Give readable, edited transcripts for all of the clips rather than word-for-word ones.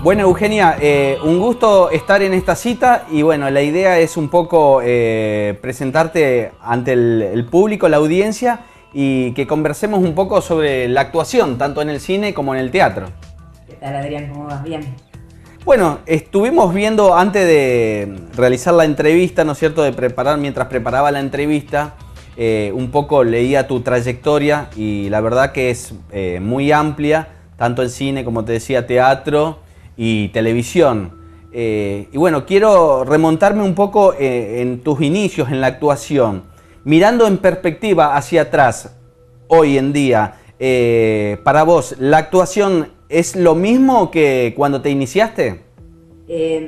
Bueno, Eugenia, un gusto estar en esta cita y bueno, la idea es un poco presentarte ante el público, la audiencia y que conversemos un poco sobre la actuación, tanto en el cine como en el teatro. ¿Qué tal, Adrián? ¿Cómo vas? Bien. Bueno, estuvimos viendo antes de realizar la entrevista, ¿no es cierto?, mientras preparaba la entrevista, un poco leía tu trayectoria y la verdad que es muy amplia, tanto en cine como te decía, teatro y televisión. Y bueno, quiero remontarme un poco en tus inicios en la actuación. Mirando en perspectiva hacia atrás, hoy en día, para vos, ¿la actuación es lo mismo que cuando te iniciaste?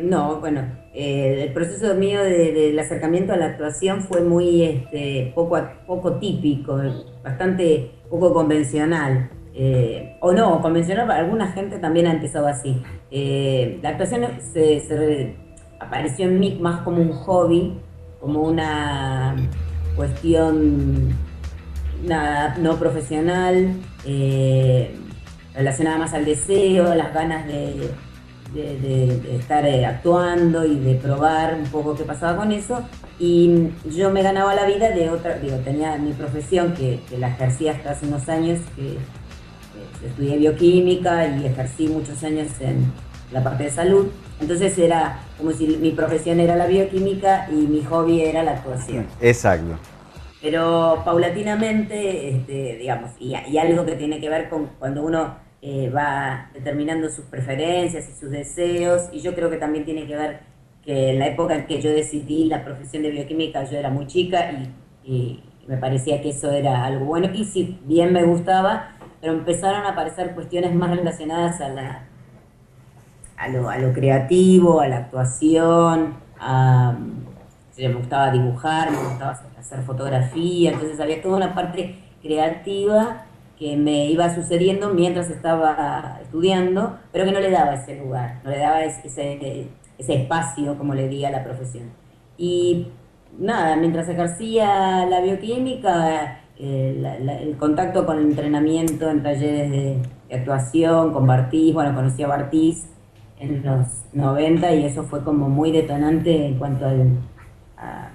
No, bueno, el proceso mío del acercamiento a la actuación fue muy poco típico, bastante poco convencional. O no, convencional para alguna gente también ha empezado así. La actuación apareció en mí más como un hobby, como una cuestión no profesional, relacionada más al deseo, a las ganas de estar actuando y de probar un poco qué pasaba con eso. Y yo me ganaba la vida de otra, tenía mi profesión que la ejercía hasta hace unos años, que estudié bioquímica y ejercí muchos años en la parte de salud. Entonces era como si mi profesión era la bioquímica y mi hobby era la actuación. Exacto. Pero paulatinamente, digamos, y algo que tiene que ver con cuando uno va determinando sus preferencias y sus deseos, y yo creo que también tiene que ver que en la época en que yo decidí la profesión de bioquímica yo era muy chica y me parecía que eso era algo bueno, y si bien me gustaba, pero empezaron a aparecer cuestiones más relacionadas a lo creativo, a la actuación, me gustaba dibujar, me gustaba hacer fotografía, entonces había toda una parte creativa que me iba sucediendo mientras estaba estudiando, pero que no le daba ese lugar, no le daba ese espacio, como le di a la profesión. Y nada, mientras ejercía la bioquímica, el contacto con el entrenamiento en talleres de actuación, con Bartiz, bueno, conocí a Bartiz en los 90 y eso fue como muy detonante en cuanto a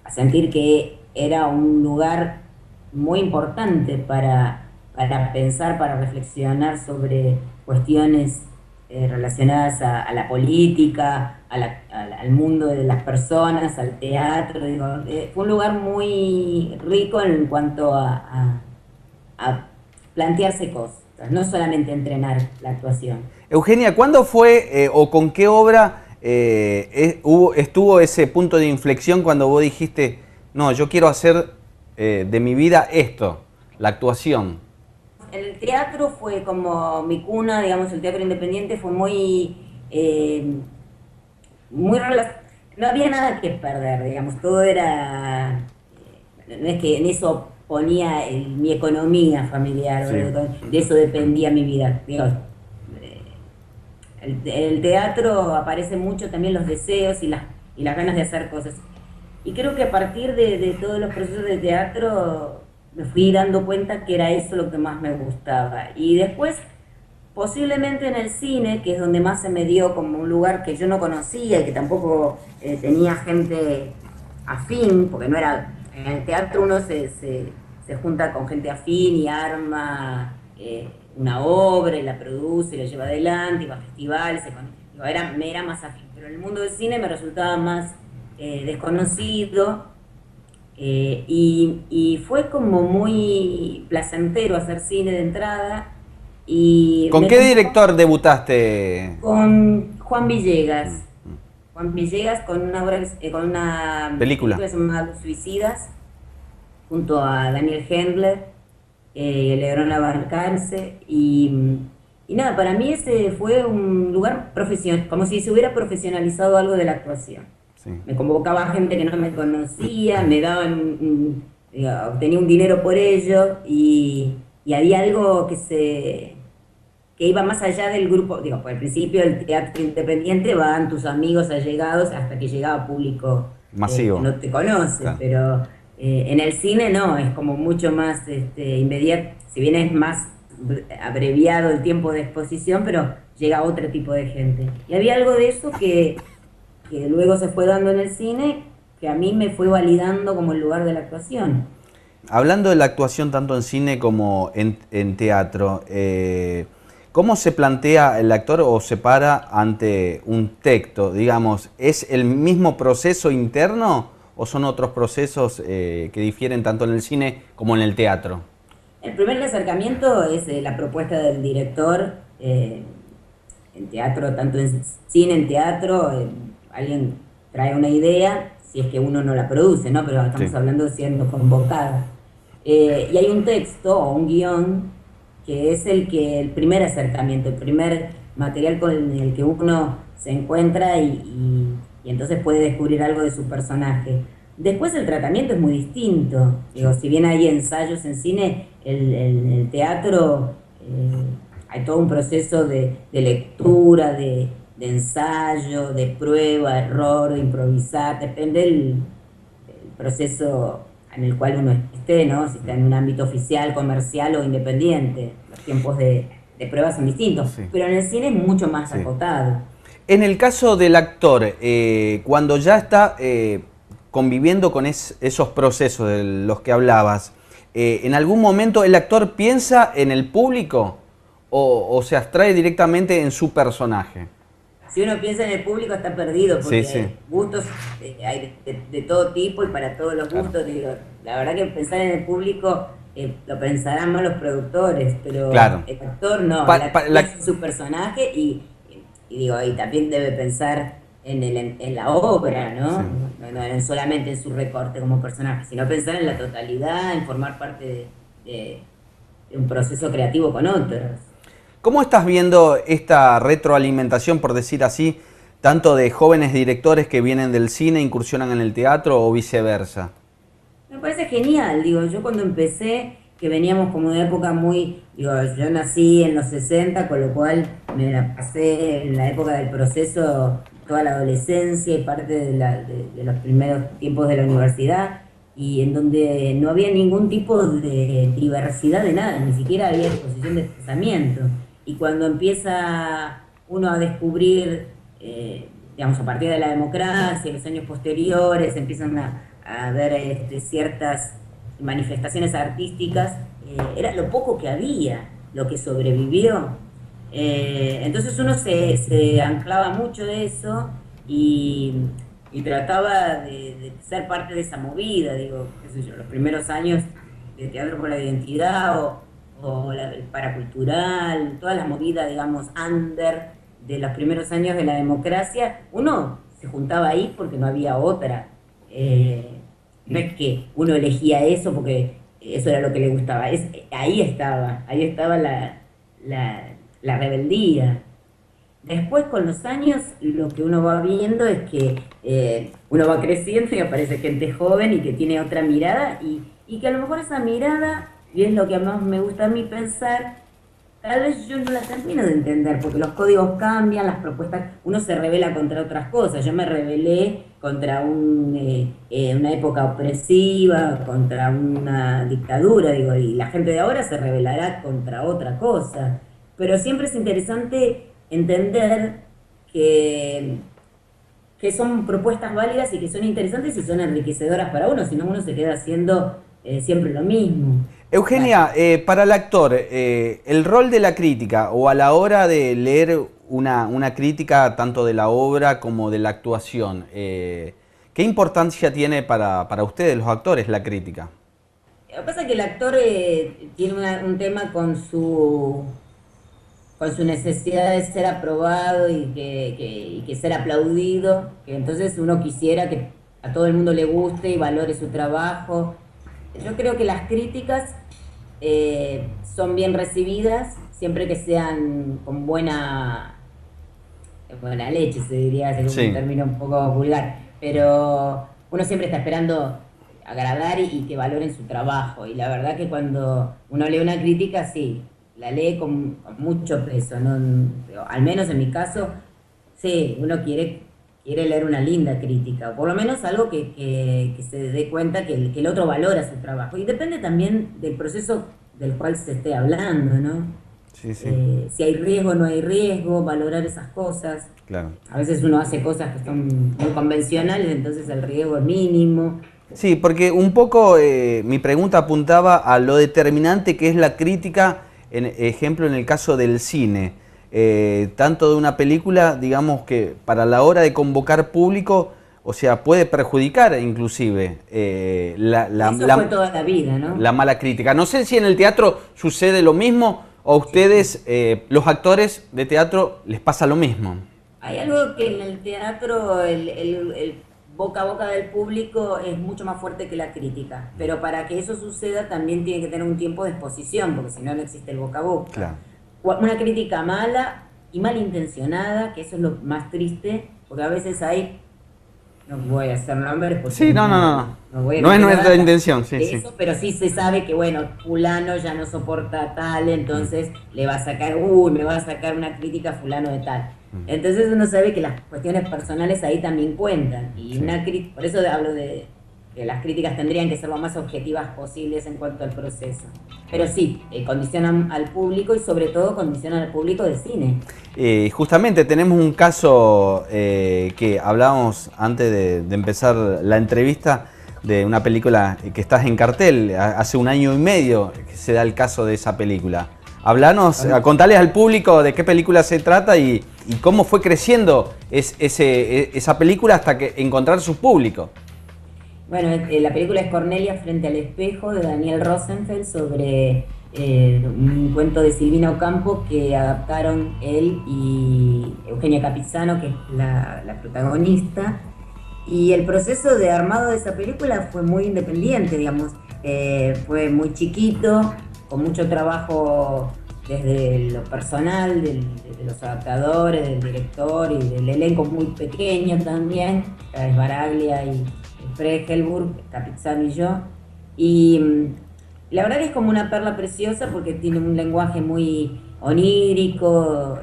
sentir que era un lugar muy importante para pensar, para reflexionar sobre cuestiones relacionadas a la política, al mundo de las personas, al teatro. Digo, fue un lugar muy rico en cuanto a plantearse cosas, no solamente entrenar la actuación. Eugenia, ¿cuándo fue o con qué obra estuvo ese punto de inflexión cuando vos dijiste, no, yo quiero hacer de mi vida esto, la actuación? El teatro fue como mi cuna, digamos, el teatro independiente fue muy no había nada que perder, digamos, todo era, no es que en eso ponía mi economía familiar, sí. De eso dependía mi vida, digo, el teatro aparece mucho también los deseos y las ganas de hacer cosas. Y creo que a partir de todos los procesos de teatro me fui dando cuenta que era eso lo que más me gustaba. Y después, posiblemente en el cine, que es donde más se me dio como un lugar que yo no conocía y que tampoco tenía gente afín, porque no era... En el teatro uno se junta con gente afín y arma una obra y la produce y la lleva adelante y va a festivales. Me era más afín. Pero en el mundo del cine me resultaba más desconocido. Y fue como muy placentero hacer cine de entrada. Y ¿con qué director debutaste? Con Juan Villegas. Juan Villegas con una película que se llama Los Suicidas, junto a Daniel Hendler, Leonora Balcarce, y Y nada, para mí ese fue un lugar profesional, como si se hubiera profesionalizado algo de la actuación. Sí. Me convocaba gente que no me conocía, me daban, obtenía un dinero por ello y había algo que iba más allá del grupo, digo, por el principio el teatro independiente van tus amigos allegados hasta que llegaba público que Masivo. no te conoce, Claro. pero en el cine no, es como mucho más inmediato, si bien es más abreviado el tiempo de exposición, pero llega otro tipo de gente. Y había algo de eso que luego se fue dando en el cine, que a mí me fue validando como el lugar de la actuación. Hablando de la actuación tanto en cine como en teatro, ¿cómo se plantea el actor o se para ante un texto? Digamos, ¿es el mismo proceso interno o son otros procesos que difieren tanto en el cine como en el teatro? El primer acercamiento es la propuesta del director en teatro, tanto en cine, en teatro, alguien trae una idea, si es que uno no la produce, ¿no? Pero Sí. estamos hablando siendo convocada. Y hay un texto o un guión que es el primer acercamiento, el primer material con el que uno se encuentra y entonces puede descubrir algo de su personaje. Después el tratamiento es muy distinto. Sí. Digo, si bien hay ensayos en cine, el teatro hay todo un proceso de lectura, de ensayo, de prueba, error, de improvisar, depende del proceso en el cual uno esté, ¿no? Si está en un ámbito oficial, comercial o independiente. Los tiempos de prueba son distintos, Sí. pero en el cine es mucho más Sí. acotado. En el caso del actor, cuando ya está conviviendo con esos procesos de los que hablabas, ¿en algún momento el actor piensa en el público o se abstrae directamente en su personaje? Si uno piensa en el público está perdido Sí, porque sí, hay gustos, hay de todo tipo y para todos los claro. gustos. Digo, la verdad que pensar en el público lo pensarán más los productores, pero Claro. el actor no, el Pa- actor pa- la- piensa en su personaje y digo, y también debe pensar en la obra, sí. ¿no? No solamente en su recorte como personaje, sino pensar en la totalidad, en formar parte de un proceso creativo con otros. ¿Cómo estás viendo esta retroalimentación, por decir así, tanto de jóvenes directores que vienen del cine, incursionan en el teatro o viceversa? Me parece genial, digo, yo cuando empecé, que veníamos como de época muy, digo, yo nací en los 60 con lo cual me la pasé en la época del proceso toda la adolescencia y parte de los primeros tiempos de la universidad, y en donde no había ningún tipo de diversidad de nada, ni siquiera había exposición de pensamiento. Y cuando empieza uno a descubrir, digamos, a partir de la democracia, los años posteriores, empiezan a ver ciertas manifestaciones artísticas, era lo poco que había, lo que sobrevivió. Entonces uno se anclaba mucho de eso y trataba de ser parte de esa movida, digo, qué sé yo, los primeros años de Teatro por la Identidad o el paracultural, todas las movidas, digamos, under de los primeros años de la democracia, uno se juntaba ahí porque no había otra. No es que uno elegía eso porque eso era lo que le gustaba, ahí estaba la rebeldía. Después, con los años, lo que uno va viendo es que uno va creciendo y aparece gente joven y que tiene otra mirada y que a lo mejor esa mirada, y es lo que más me gusta a mí pensar, tal vez yo no la termino de entender, porque los códigos cambian, las propuestas, uno se revela contra otras cosas. Yo me rebelé contra una época opresiva, contra una dictadura, digo, y la gente de ahora se rebelará contra otra cosa. Pero siempre es interesante entender que, que son propuestas válidas y que son interesantes y son enriquecedoras para uno, si no uno se queda haciendo siempre lo mismo. Bueno, Eugenia, para el actor, el rol de la crítica o a la hora de leer una crítica tanto de la obra como de la actuación, ¿qué importancia tiene para ustedes los actores la crítica? lo que pasa es que el actor tiene un tema con su necesidad de ser aprobado y que ser aplaudido, que entonces uno quisiera que a todo el mundo le guste y valore su trabajo. Yo creo que las críticas son bien recibidas siempre que sean con buena leche, se diría, es Sí. un término un poco vulgar, pero uno siempre está esperando agradar y que valoren su trabajo. Y la verdad que cuando uno lee una crítica, sí, la lee con mucho peso, ¿no? Al menos en mi caso, sí, uno quiere leer una linda crítica, o por lo menos algo que se dé cuenta que el otro valora su trabajo. Y depende también del proceso del cual se esté hablando, ¿no? Sí, sí, Si hay riesgo o no hay riesgo, valorar esas cosas. claro. A veces uno hace cosas que son muy convencionales, entonces el riesgo es mínimo. Sí, porque un poco mi pregunta apuntaba a lo determinante que es la crítica, en ejemplo en el caso del cine, tanto de una película, digamos que para la hora de convocar público, o sea, puede perjudicar inclusive Eso fue toda la vida, ¿no? la mala crítica. No sé si en el teatro sucede lo mismo o a ustedes, los actores de teatro, les pasa lo mismo. Hay algo que en el teatro el boca a boca del público es mucho más fuerte que la crítica, pero para que eso suceda también tiene que tener un tiempo de exposición, porque si no, no existe el boca a boca. Claro. Una crítica mala y malintencionada, que eso es lo más triste, porque a veces hay, no voy a hacer nombres porque Sí, no voy a es meter nuestra data intención, sí, de sí. eso, pero sí se sabe que bueno, fulano ya no soporta tal, entonces le va a sacar, me va a sacar una crítica a fulano de tal. Entonces uno sabe que las cuestiones personales ahí también cuentan, y Sí. por eso hablo de que las críticas tendrían que ser lo más objetivas posibles en cuanto al proceso. Pero sí, condicionan al público y sobre todo condicionan al público de cine. Justamente tenemos un caso que hablábamos antes de empezar la entrevista de una película que está en cartel, hace 1 año y medio que se da el caso de esa película. Hablanos, contales al público de qué película se trata y cómo fue creciendo esa película hasta que encontrar su público. Bueno, la película es Cornelia frente al espejo, de Daniel Rosenfeld, sobre un cuento de Silvina Ocampo que adaptaron él y Eugenia Capizano, que es la protagonista. Y el proceso de armado de esa película fue muy independiente, digamos. Fue muy chiquito, con mucho trabajo desde lo personal, de los adaptadores, del director y del elenco muy pequeño también, Baraglia y Fregelburg, Capizano y yo. Y la verdad que es como una perla preciosa porque tiene un lenguaje muy onírico,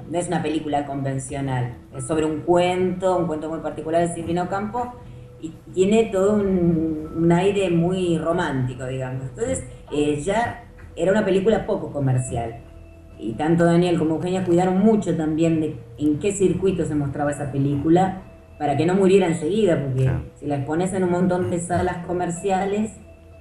no es una película convencional, es sobre un cuento muy particular de Silvina Ocampo y tiene todo un aire muy romántico, digamos. Entonces ya era una película poco comercial. Y tanto Daniel como Eugenia cuidaron mucho también de en qué circuito se mostraba esa película para que no muriera enseguida, porque si la expones en un montón de salas comerciales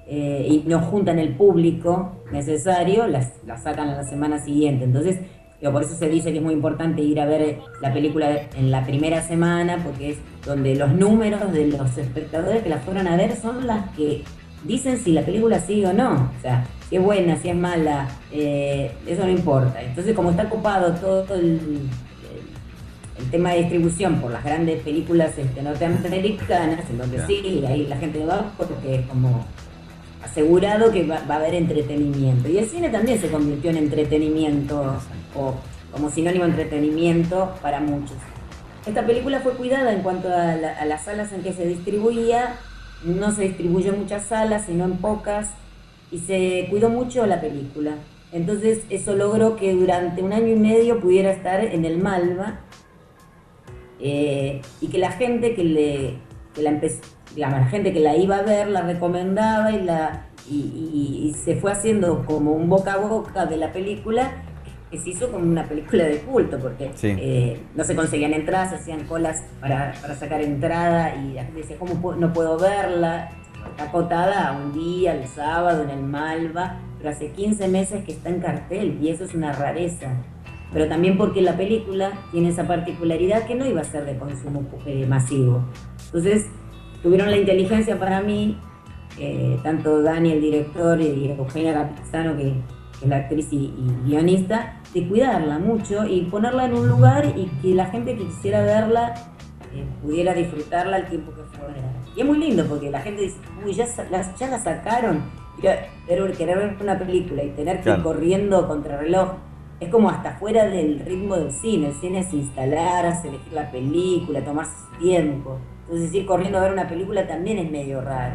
y no juntan el público necesario, la sacan a la semana siguiente. Entonces, por eso se dice que es muy importante ir a ver la película en la primera semana, porque es donde los números de los espectadores que la fueron a ver son las que dicen si la película sigue o no. O sea, si es buena, si es mala, eso no importa. Entonces, como está copado todo el tema de distribución por las grandes películas norteamericanas, en donde sí, ahí la gente va porque es como asegurado que va a haber entretenimiento. Y el cine también se convirtió en entretenimiento, o como sinónimo de entretenimiento para muchos. Esta película fue cuidada en cuanto a las salas en que se distribuía. No se distribuyó en muchas salas, sino en pocas, y se cuidó mucho la película. Entonces eso logró que durante 1 año y medio pudiera estar en el Malva, y que la gente la gente que la iba a ver la recomendaba y se fue haciendo como un boca a boca de la película, que se hizo como una película de culto, porque no se conseguían entradas, se hacían colas para sacar entrada y la gente decía, ¿cómo no puedo verla? Está acotada a un día, el sábado, en el Malva, pero hace 15 meses que está en cartel y eso es una rareza. Pero también porque la película tiene esa particularidad que no iba a ser de consumo masivo. Entonces tuvieron la inteligencia para mí, tanto Dani, el director, y Eugenia Capizano, que es la actriz y guionista, de cuidarla mucho y ponerla en un lugar y que la gente que quisiera verla pudiera disfrutarla al tiempo que fuera. Y es muy lindo porque la gente dice, uy, ya la sacaron. querer ver una película y tener que ir Claro. corriendo contra reloj, es como hasta fuera del ritmo del cine. El cine es instalarse, elegir la película, tomarse su tiempo. Entonces ir corriendo a ver una película también es medio raro.